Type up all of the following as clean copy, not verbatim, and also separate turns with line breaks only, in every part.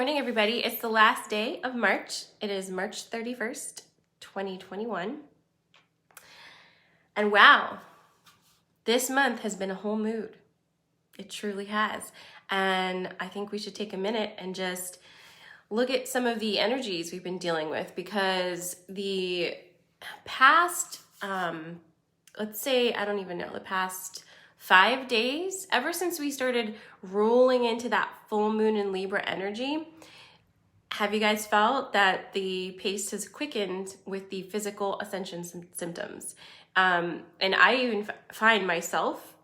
morning, everybody. It's the last day of March. It is March 31st, 2021. And wow, this month has been a whole mood. It truly has. And I think we should take a minute and just look at some of the energies we've been dealing with, because the past, let's say, I don't even know, the past 5 days, ever since we started rolling into that full moon in Libra energy, have you guys felt that the pace has quickened with the physical ascension symptoms? And I even find myself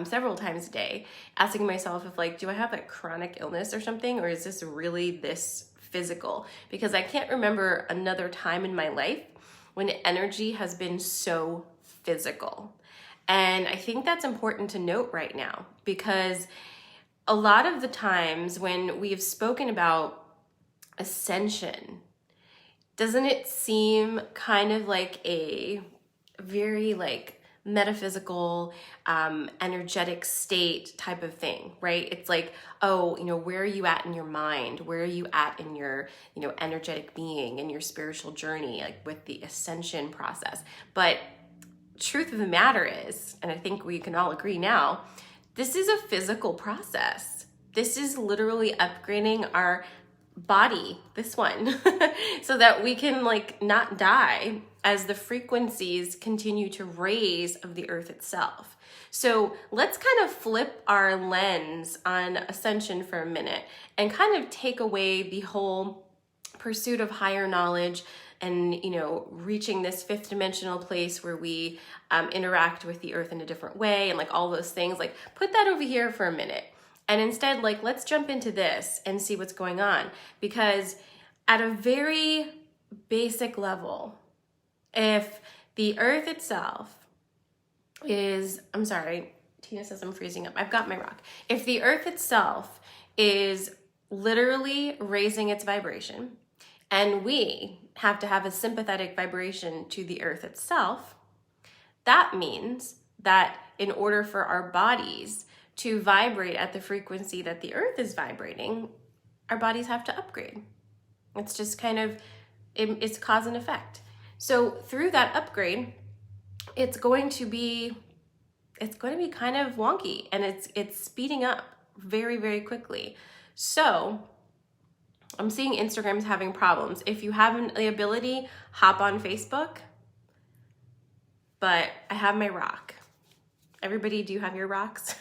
several times a day asking myself if, like, do I have a chronic illness or something, or is this really this physical? Because I can't remember another time in my life when energy has been so physical. And I think that's important to note right now, because a lot of the times when we've spoken about ascension, doesn't it seem kind of like a very metaphysical, energetic state type of thing, right? It's like, oh, where are you at in your mind? Where are you at in your, energetic being and your spiritual journey, like with the ascension process? But truth of the matter is, and I think we can all agree now, this is a physical process. This is literally upgrading our body, this one, so that we can not die as the frequencies continue to raise of the earth itself. So let's kind of flip our lens on ascension for a minute and kind of take away the whole pursuit of higher knowledge and, reaching this fifth dimensional place where we interact with the earth in a different way and all those things. Put that over here for a minute. And instead, let's jump into this and see what's going on. Because at a very basic level, if the earth itself is, I'm sorry, Tina says I'm freezing up. I've got my rock. If the earth itself is literally raising its vibration, and we have to have a sympathetic vibration to the earth itself, that means that in order for our bodies to vibrate at the frequency that the earth is vibrating, our bodies have to upgrade. It's just kind of, it's cause and effect. So through that upgrade, it's going to be kind of wonky, and it's speeding up very, very quickly. So I'm seeing Instagram's having problems. If you have the ability, hop on Facebook. But I have my rock. Everybody, do you have your rocks?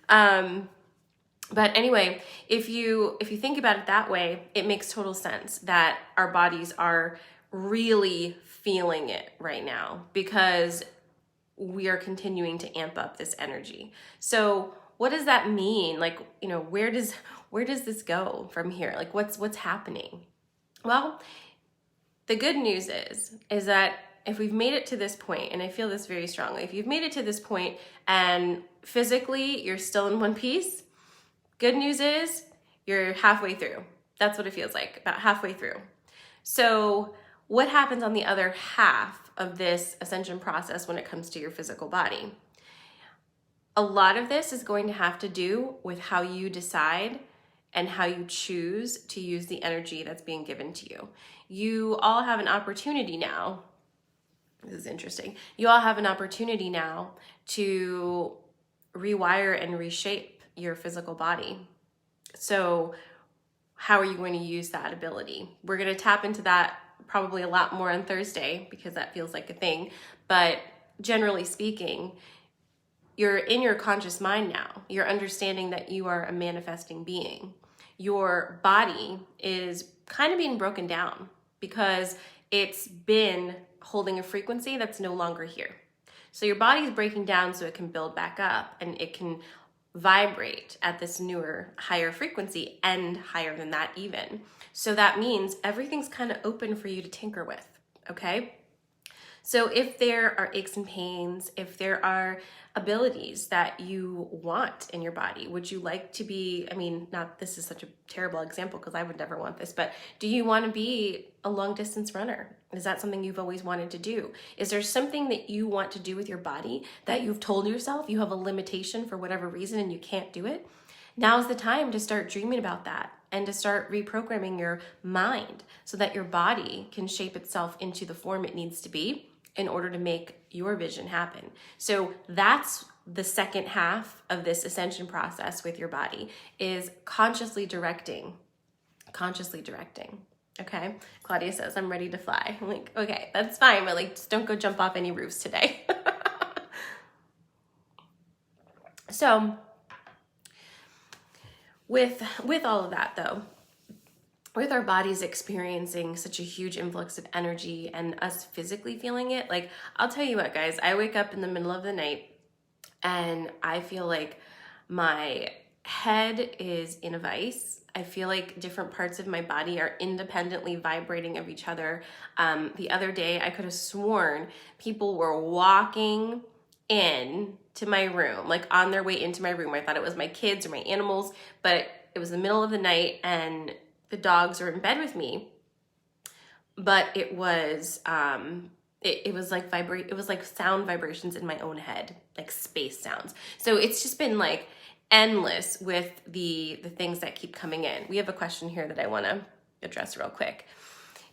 But anyway, if you think about it that way, it makes total sense that our bodies are really feeling it right now, because we are continuing to amp up this energy. So what does that mean? Where does this go from here? What's happening? Well, the good news is that if we've made it to this point, and I feel this very strongly, if you've made it to this point and physically you're still in one piece, good news is you're halfway through. That's what it feels like, about halfway through. So what happens on the other half of this ascension process when it comes to your physical body? A lot of this is going to have to do with how you decide and how you choose to use the energy that's being given to you. You all have an opportunity now. This is interesting. You all have an opportunity now to rewire and reshape your physical body. So how are you going to use that ability? We're going to tap into that probably a lot more on Thursday, because that feels like a thing. But generally speaking, you're in your conscious mind now. You're understanding that you are a manifesting being. Your body is kind of being broken down because it's been holding a frequency that's no longer here. So your body's breaking down so it can build back up and it can vibrate at this newer, higher frequency, and higher than that even. So that means everything's kind of open for you to tinker with, okay? So if there are aches and pains, if there are abilities that you want in your body, would you like to be, this is such a terrible example because I would never want this, but do you want to be a long distance runner? Is that something you've always wanted to do? Is there something that you want to do with your body that you've told yourself you have a limitation for whatever reason and you can't do it? Now's the time to start dreaming about that and to start reprogramming your mind so that your body can shape itself into the form it needs to be in order to make your vision happen. So that's the second half of this ascension process with your body, is consciously directing. Okay. Claudia says, I'm ready to fly. I'm like, okay, that's fine, but like, just don't go jump off any roofs today. So with all of that though, with our bodies experiencing such a huge influx of energy and us physically feeling it, like, I'll tell you what, guys, I wake up in the middle of the night and I feel like my head is in a vice. I feel like different parts of my body are independently vibrating of each other. The other day, I could have sworn people were walking in to my room, like on their way into my room. I thought it was my kids or my animals, but it was the middle of the night and the dogs are in bed with me. But it was it was like it was like sound vibrations in my own head, like space sounds. So it's just been like endless with the things that keep coming in. We have a question here that I want to address real quick.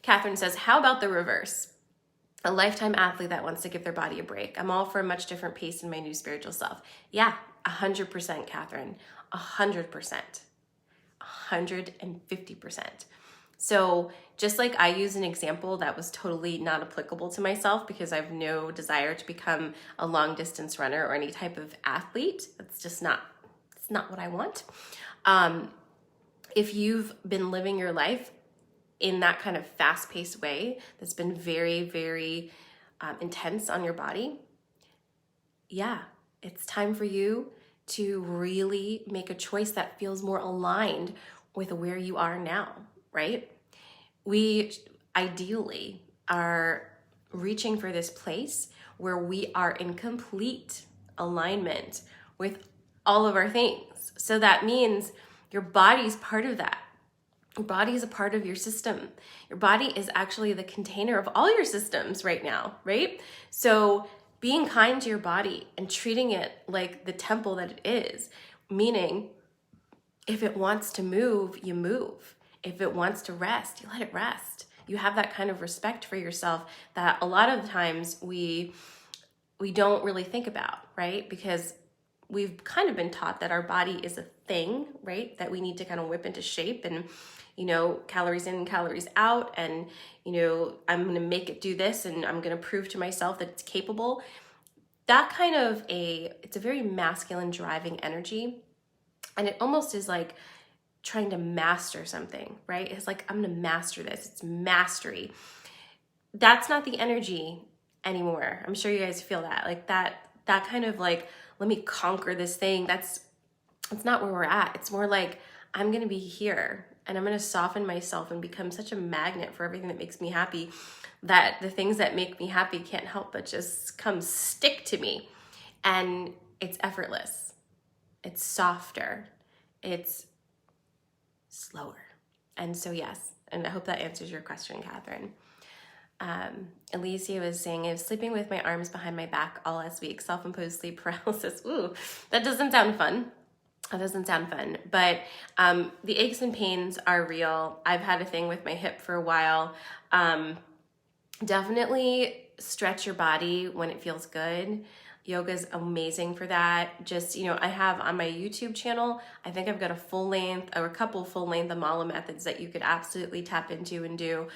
Catherine says, how about the reverse? A lifetime athlete that wants to give their body a break. I'm all for a much different pace in my new spiritual self. Yeah, 100%, Catherine. 100%. 150%. So just like I use an example that was totally not applicable to myself because I have no desire to become a long distance runner or any type of athlete. That's just not, it's not what I want. If you've been living your life in that kind of fast-paced way that's been very, very intense on your body, yeah, it's time for you to really make a choice that feels more aligned with where you are now, right? We ideally are reaching for this place where we are in complete alignment with all of our things. So that means your body's part of that. Your body is a part of your system. Your body is actually the container of all your systems right now, right? So being kind to your body and treating it like the temple that it is, meaning if it wants to move, you move. If it wants to rest, you let it rest. You have that kind of respect for yourself that a lot of the times we don't really think about, right? Because we've kind of been taught that our body is a thing, right? That we need to kind of whip into shape and, calories in, calories out. And, I'm going to make it do this and I'm going to prove to myself that it's capable. That kind of it's a very masculine driving energy. And it almost is like trying to master something, right? It's like, I'm going to master this. It's mastery. That's not the energy anymore. I'm sure you guys feel that. Like that kind of like, let me conquer this thing. That's not where we're at. It's more like, I'm going to be here and I'm going to soften myself and become such a magnet for everything that makes me happy that the things that make me happy can't help but just come stick to me. And it's effortless. It's softer. It's slower. And so, yes, and I hope that answers your question, Catherine. Alicia was saying, I was sleeping with my arms behind my back all last week, self-imposed sleep paralysis. Ooh, that doesn't sound fun. But the aches and pains are real. I've had a thing with my hip for a while. Definitely stretch your body when it feels good. Yoga is amazing for that. Just, I have on my YouTube channel, I think I've got a couple full-length Amala methods that you could absolutely tap into and do.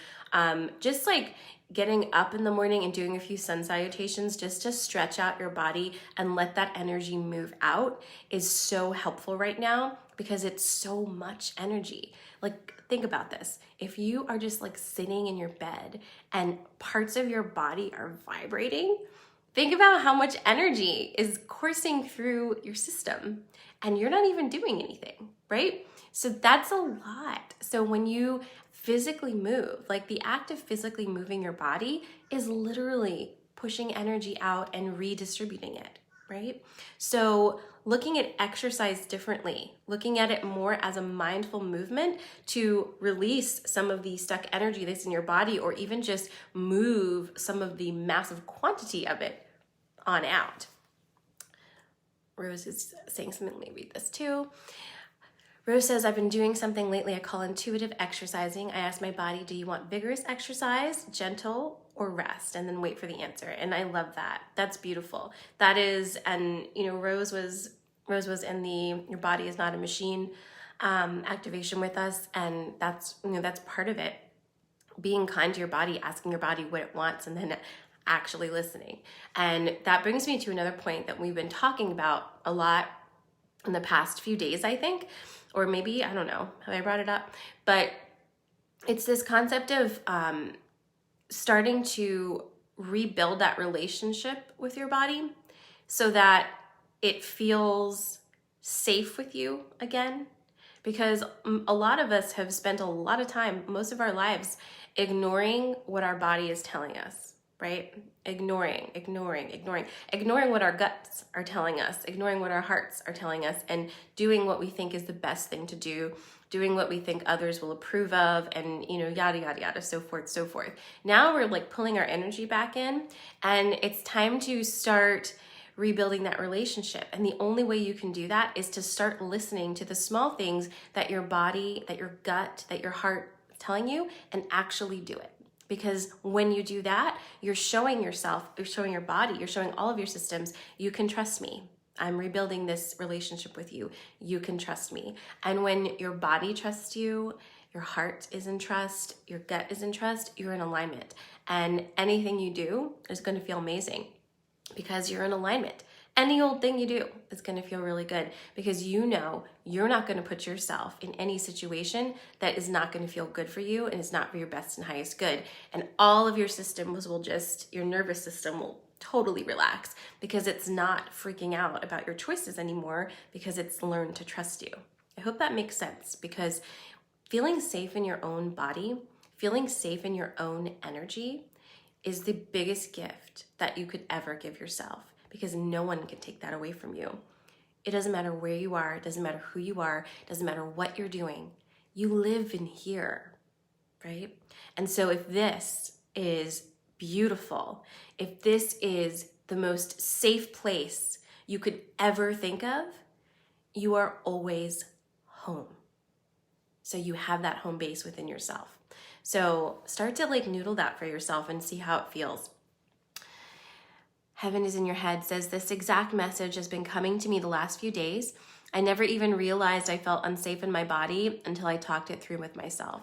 Just like getting up in the morning and doing a few sun salutations just to stretch out your body and let that energy move out is so helpful right now because it's so much energy. Like, think about this. If you are just like sitting in your bed and parts of your body are vibrating, think about how much energy is coursing through your system and you're not even doing anything, right? So that's a lot. So when you physically move, like the act of physically moving your body is literally pushing energy out and redistributing it, right? So looking at exercise differently, looking at it more as a mindful movement to release some of the stuck energy that's in your body or even just move some of the massive quantity of it on out. Rose is saying something, let me read this too. Rose says, I've been doing something lately I call intuitive exercising. I ask my body, do you want vigorous exercise, gentle, or rest? And then wait for the answer. And I love that. That's beautiful. That is, and Rose was in the Your Body Is Not a Machine activation with us. And that's part of it. Being kind to your body, asking your body what it wants, and then actually listening. And that brings me to another point that we've been talking about a lot in the past few days, I think, or maybe, I don't know how I brought it up, but it's this concept of starting to rebuild that relationship with your body so that it feels safe with you again. Because a lot of us have spent a lot of time, most of our lives, ignoring what our body is telling us, right? Ignoring what our guts are telling us, ignoring what our hearts are telling us, and doing what we think is the best thing to do, doing what we think others will approve of, and yada, yada, yada, so forth, so forth. Now we're like pulling our energy back in, and it's time to start rebuilding that relationship. And the only way you can do that is to start listening to the small things that your body, that your gut, that your heart is telling you, and actually do it. Because when you do that, you're showing yourself, you're showing your body, you're showing all of your systems, you can trust me. I'm rebuilding this relationship with you. You can trust me. And when your body trusts you, your heart is in trust, your gut is in trust, you're in alignment. And anything you do is going to feel amazing because you're in alignment. Any old thing you do is going to feel really good because you're not going to put yourself in any situation that is not going to feel good for you and is not for your best and highest good. And all of your systems will your nervous system will totally relax because it's not freaking out about your choices anymore because it's learned to trust you. I hope that makes sense because feeling safe in your own body, feeling safe in your own energy is the biggest gift that you could ever give yourself because no one can take that away from you. It doesn't matter where you are. It doesn't matter who you are. It doesn't matter what you're doing. You live in here, right? And so if this is beautiful, if this is the most safe place you could ever think of, you are always home. So you have that home base within yourself. So start to noodle that for yourself and see how it feels. Heaven is in your head says, this exact message has been coming to me the last few days. I never even realized I felt unsafe in my body until I talked it through with myself.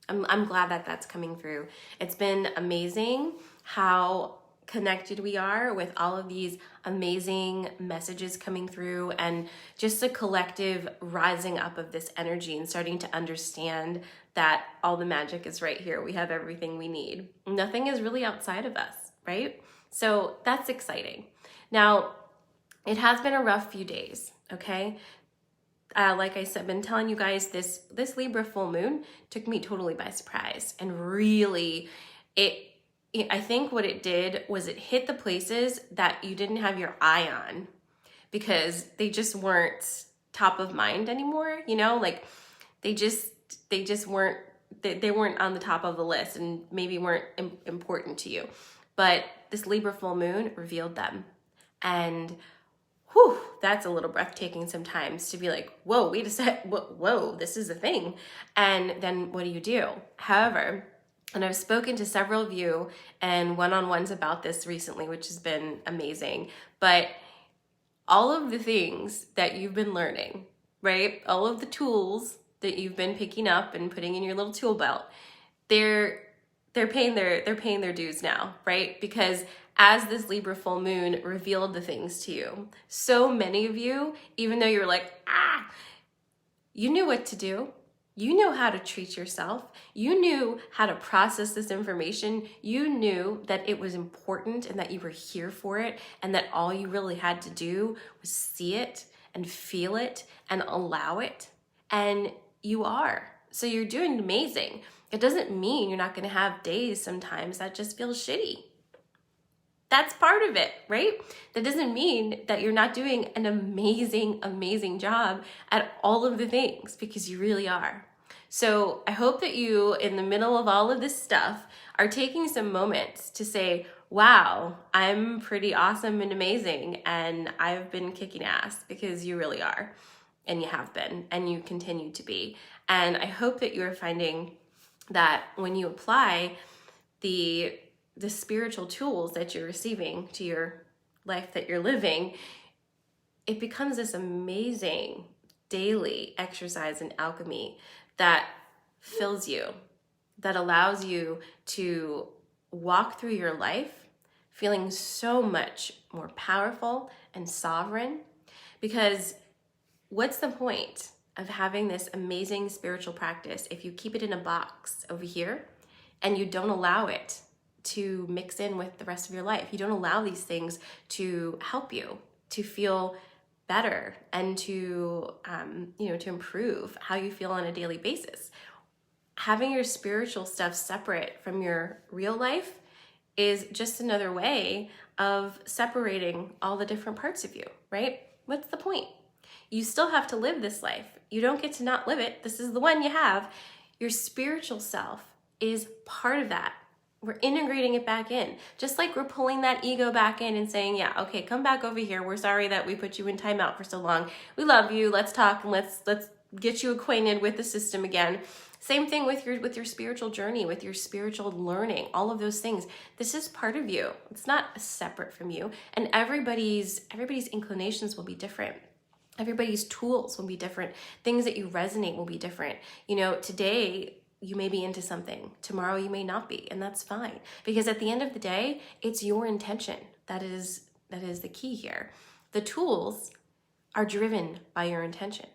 I'm glad that that's coming through. It's been amazing how connected we are with all of these amazing messages coming through and just a collective rising up of this energy and starting to understand that all the magic is right here. We have everything we need. Nothing is really outside of us, right? So that's exciting. Now, it has been a rough few days, okay? Like I said, been telling you guys, this Libra full moon took me totally by surprise. And really, I think what it did was it hit the places that you didn't have your eye on because they just weren't top of mind anymore, they just weren't, they weren't on the top of the list and maybe weren't important to you. But this Libra full moon revealed them. And whew, that's a little breathtaking sometimes to be like, whoa, wait a sec, whoa, this is a thing. And then what do? However, and I've spoken to several of you and one-on-ones about this recently, which has been amazing. But all of the things that you've been learning, right? All of the tools that you've been picking up and putting in your little tool belt, they're paying their dues now, right? Because as this Libra full moon revealed the things to you, so many of you, even though you're like, you knew what to do. You know how to treat yourself. You knew how to process this information. You knew that it was important and that you were here for it and that all you really had to do was see it and feel it and allow it. And you are. So you're doing amazing. It doesn't mean you're not going to have days sometimes that just feel shitty. That's part of it, right? That doesn't mean that you're not doing an amazing, amazing job at all of the things because you really are. So I hope that you, in the middle of all of this stuff, are taking some moments to say, wow, I'm pretty awesome and amazing and I've been kicking ass, because you really are. and you have been, and you continue to be. And I hope that you're finding that when you apply the spiritual tools that you're receiving to your life that you're living, it becomes this amazing daily exercise in alchemy that fills you, that allows you to walk through your life feeling so much more powerful and sovereign. Because what's the point of having this amazing spiritual practice if you keep it in a box over here and you don't allow it to mix in with the rest of your life? You don't allow these things to help you to feel better and to to improve how you feel on a daily basis. Having your spiritual stuff separate from your real life is just another way of separating all the different parts of you, right? What's the point? You still have to live this life. You don't get to not live it. This is the one you have. Your spiritual self is part of that. We're integrating it back in. Just like we're pulling that ego back in and saying, yeah, okay, come back over here. We're sorry that we put you in timeout for so long. We love you. Let's talk and let's get you acquainted with the system again. Same thing with your spiritual journey, with your spiritual learning, all of those things. This is part of you. It's not separate from you. And everybody's inclinations will be different. Everybody's tools will be different. Things that you resonate will be different. Today you may be into something. Tomorrow you may not be, and that's fine. Because at the end of the day, it's your intention. That is the key here. The tools are driven by your intention.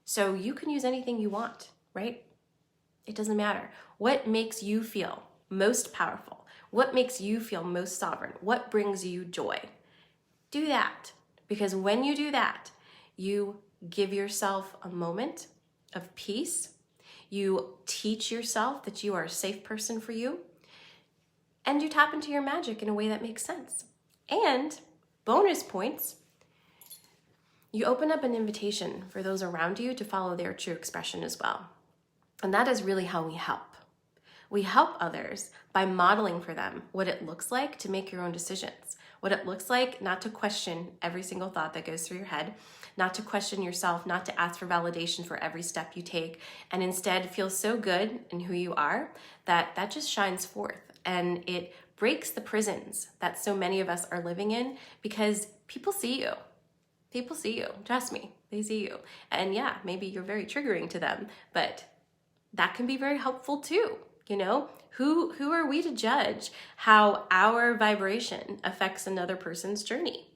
So you can use anything you want, right? It doesn't matter. What makes you feel most powerful? What makes you feel most sovereign? What brings you joy? Do that. Because when you do that, you give yourself a moment of peace. You teach yourself that you are a safe person for you. And you tap into your magic in a way that makes sense. And bonus points, you open up an invitation for those around you to follow their true expression as well. And that is really how we help. We help others by modeling for them what it looks like to make your own decisions, what it looks like not to question every single thought that goes through your head, not to question yourself, not to ask for validation for every step you take, and instead feel so good in who you are that just shines forth. And it breaks the prisons that so many of us are living in, because people see you. People see you. Trust me, they see you. And yeah, maybe you're very triggering to them, but that can be very helpful too. Who are we to judge how our vibration affects another person's journey?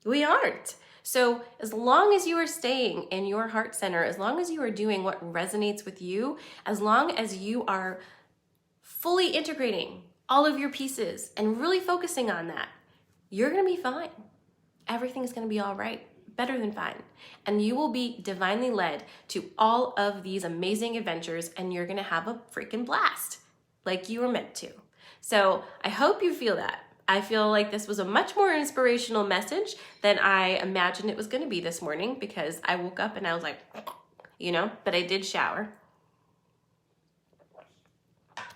We aren't. So as long as you are staying in your heart center, as long as you are doing what resonates with you, as long as you are fully integrating all of your pieces and really focusing on that, you're going to be fine. Everything's going to be all right. Better than fine. And you will be divinely led to all of these amazing adventures, and you're going to have a freaking blast like you were meant to. So I hope you feel that. I feel like this was a much more inspirational message than I imagined it was going to be this morning, because I woke up and I was like, but I did shower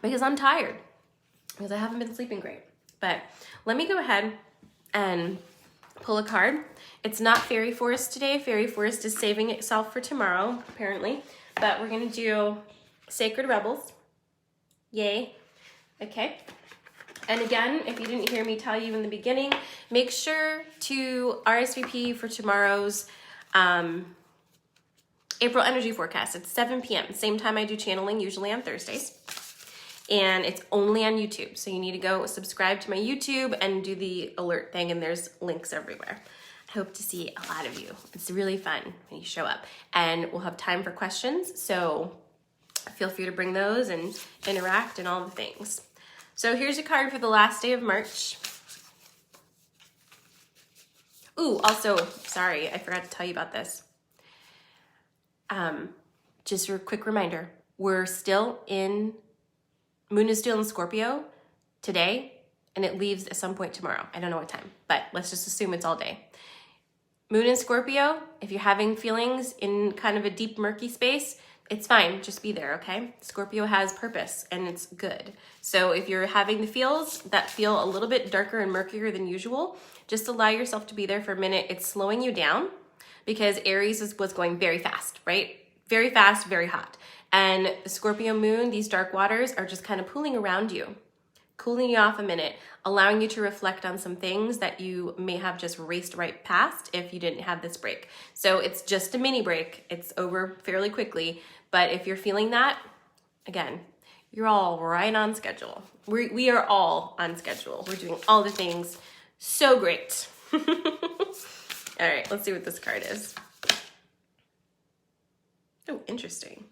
because I'm tired, because I haven't been sleeping great. But let me go ahead and pull a card. It's not Fairy Forest today. Fairy Forest is saving itself for tomorrow, apparently. But we're going to do Sacred Rebels. Yay. Okay. And again, if you didn't hear me tell you in the beginning, make sure to RSVP for tomorrow's April energy forecast. It's 7 p.m., same time I do channeling, usually on Thursdays. And it's only on YouTube. So you need to go subscribe to my YouTube and do the alert thing, and there's links everywhere. I hope to see a lot of you. It's really fun when you show up. And we'll have time for questions, so feel free to bring those and interact and all the things. So here's a card for the last day of March. Ooh, also, sorry, I forgot to tell you about this. Just a quick reminder, Moon is still in Scorpio today, and it leaves at some point tomorrow. I don't know what time, but let's just assume it's all day. Moon in Scorpio, if you're having feelings in kind of a deep, murky space, it's fine. Just be there, okay? Scorpio has purpose, and it's good. So if you're having the feels that feel a little bit darker and murkier than usual, just allow yourself to be there for a minute. It's slowing you down. because Aries was going very fast, right? Very fast, very hot. And the Scorpio moon, these dark waters are just kind of pooling around you, cooling you off a minute, allowing you to reflect on some things that you may have just raced right past if you didn't have this break. So it's just a mini break. It's over fairly quickly. But if you're feeling that, again, you're all right on schedule. We are all on schedule. We're doing all the things so great. All right, let's see what this card is. Oh, interesting.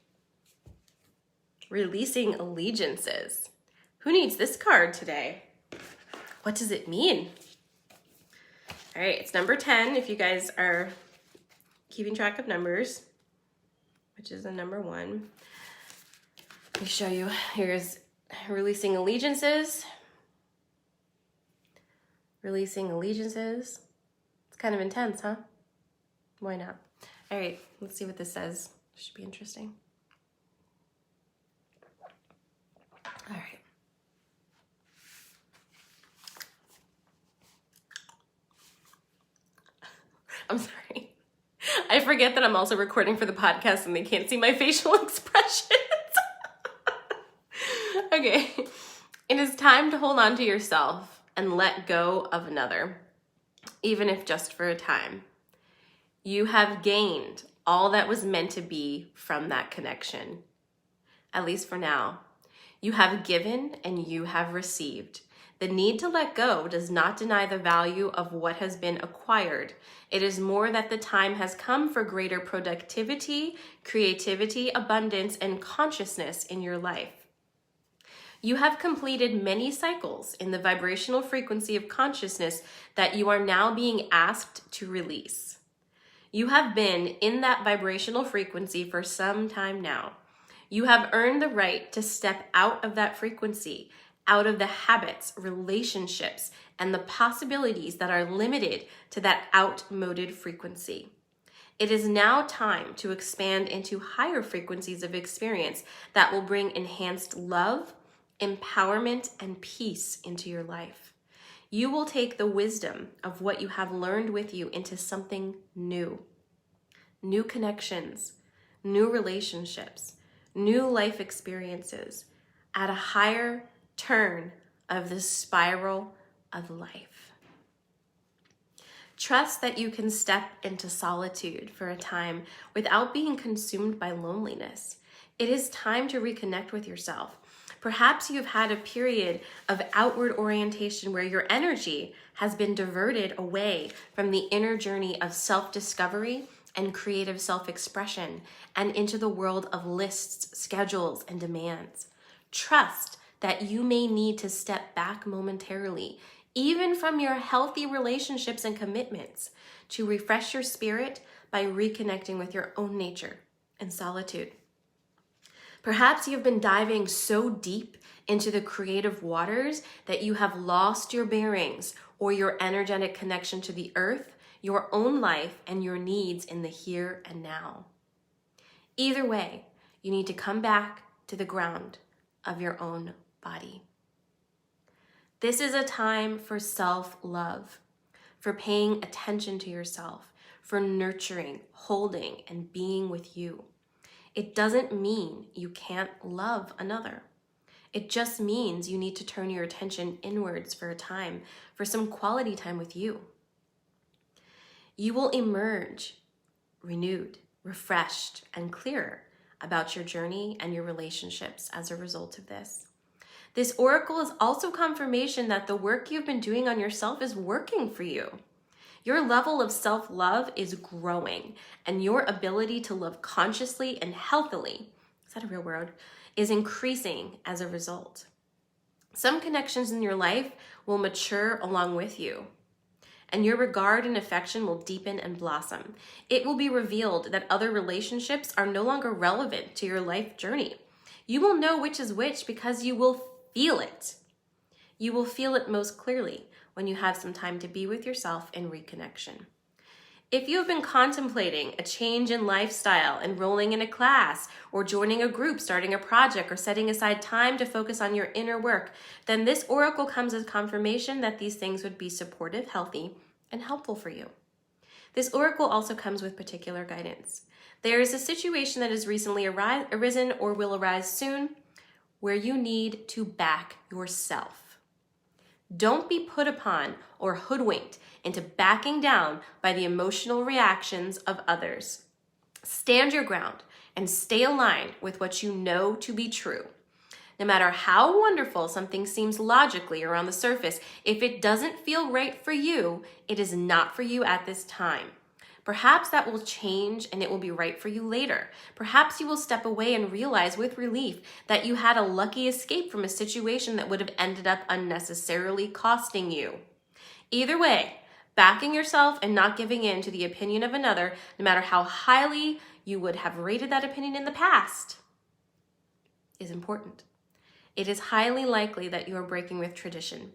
Releasing allegiances. Who needs this card today? What does it mean? All right, it's number 10 if you guys are keeping track of numbers, which is the number 1. Let me show you. Here's releasing allegiances. Releasing allegiances. It's kind of intense, huh? Why not? All right, let's see what this says. Should be interesting. All right. I'm sorry. I forget that I'm also recording for the podcast and they can't see my facial expressions. Okay. It is time to hold on to yourself and let go of another, even if just for a time. You have gained all that was meant to be from that connection, at least for now. You have given and you have received. The need to let go does not deny the value of what has been acquired. It is more that the time has come for greater productivity, creativity, abundance, and consciousness in your life. You have completed many cycles in the vibrational frequency of consciousness that you are now being asked to release. You have been in that vibrational frequency for some time now. You have earned the right to step out of that frequency, out of the habits, relationships, and the possibilities that are limited to that outmoded frequency. It is now time to expand into higher frequencies of experience that will bring enhanced love, empowerment, and peace into your life. You will take the wisdom of what you have learned with you into something new. New connections, new relationships, new life experiences at a higher turn of the spiral of life. Trust that you can step into solitude for a time without being consumed by loneliness. It is time to reconnect with yourself. Perhaps you've had a period of outward orientation where your energy has been diverted away from the inner journey of self-discovery and creative self-expression and into the world of lists, schedules, and demands. Trust that you may need to step back momentarily, even from your healthy relationships and commitments, to refresh your spirit by reconnecting with your own nature and solitude. Perhaps you've been diving so deep into the creative waters that you have lost your bearings or your energetic connection to the earth, your own life, and your needs in the here and now. Either way, you need to come back to the ground of your own body. This is a time for self-love, for paying attention to yourself, for nurturing, holding, and being with you. It doesn't mean you can't love another. It just means you need to turn your attention inwards for a time, for some quality time with you. You will emerge renewed, refreshed, and clearer about your journey and your relationships as a result of this. This oracle is also confirmation that the work you've been doing on yourself is working for you. Your level of self-love is growing, and your ability to love consciously and healthily, is that a real word, is increasing as a result. Some connections in your life will mature along with you, and your regard and affection will deepen and blossom. It will be revealed that other relationships are no longer relevant to your life journey. You will know which is which because you will feel it. You will feel it most clearly when you have some time to be with yourself in reconnection. If you have been contemplating a change in lifestyle, enrolling in a class, or joining a group, starting a project, or setting aside time to focus on your inner work, then this oracle comes as confirmation that these things would be supportive, healthy, and helpful for you. This oracle also comes with particular guidance. There is a situation that has recently arisen or will arise soon where you need to back yourself. Don't be put upon or hoodwinked into backing down by the emotional reactions of others. Stand your ground and stay aligned with what you know to be true. No matter how wonderful something seems logically or on the surface, if it doesn't feel right for you, it is not for you at this time. Perhaps that will change and it will be right for you later. Perhaps you will step away and realize with relief that you had a lucky escape from a situation that would have ended up unnecessarily costing you. Either way, backing yourself and not giving in to the opinion of another, no matter how highly you would have rated that opinion in the past, is important. It is highly likely that you are breaking with tradition,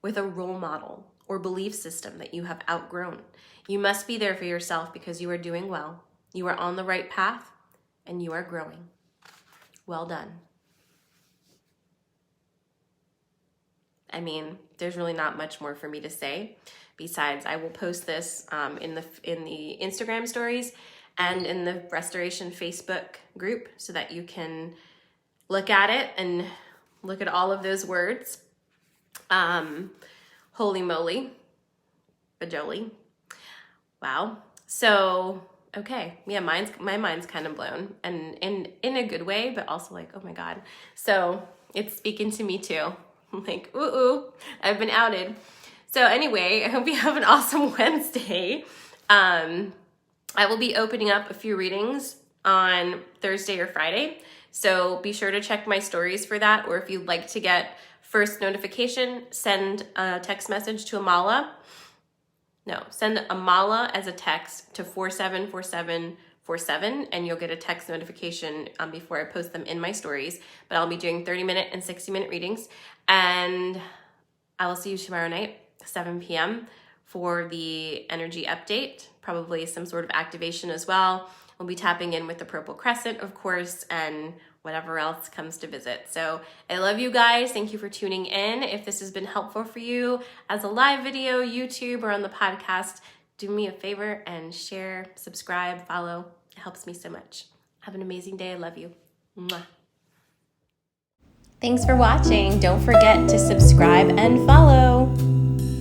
with a role model or belief system that you have outgrown. You must be there for yourself because you are doing well. You are on the right path and you are growing. Well done. I mean, there's really not much more for me to say. Besides, I will post this in the Instagram stories and in the Restoration Facebook group so that you can look at it and look at all of those words. Holy moly, bajoli. Wow. So, okay. Yeah, my mind's kind of blown and in a good way, but also like, oh my God. So it's speaking to me too. I'm like, ooh, I've been outed. So anyway, I hope you have an awesome Wednesday. I will be opening up a few readings on Thursday or Friday. So be sure to check my stories for that. Or if you'd like to get first notification, send a text message to Amala. No, send Amala as a text to 474747 and you'll get a text notification before I post them in my stories. But I'll be doing 30-minute and 60-minute readings. And I will see you tomorrow night, 7 p.m. for the energy update, probably some sort of activation as well. We'll be tapping in with the Purple Crescent, of course, and whatever else comes to visit. So I love you guys. Thank you for tuning in. If this has been helpful for you as a live video, YouTube, or on the podcast, do me a favor and share, subscribe, follow. It helps me so much. Have an amazing day. I love you. Mwah. Thanks for watching. Don't forget to subscribe and follow.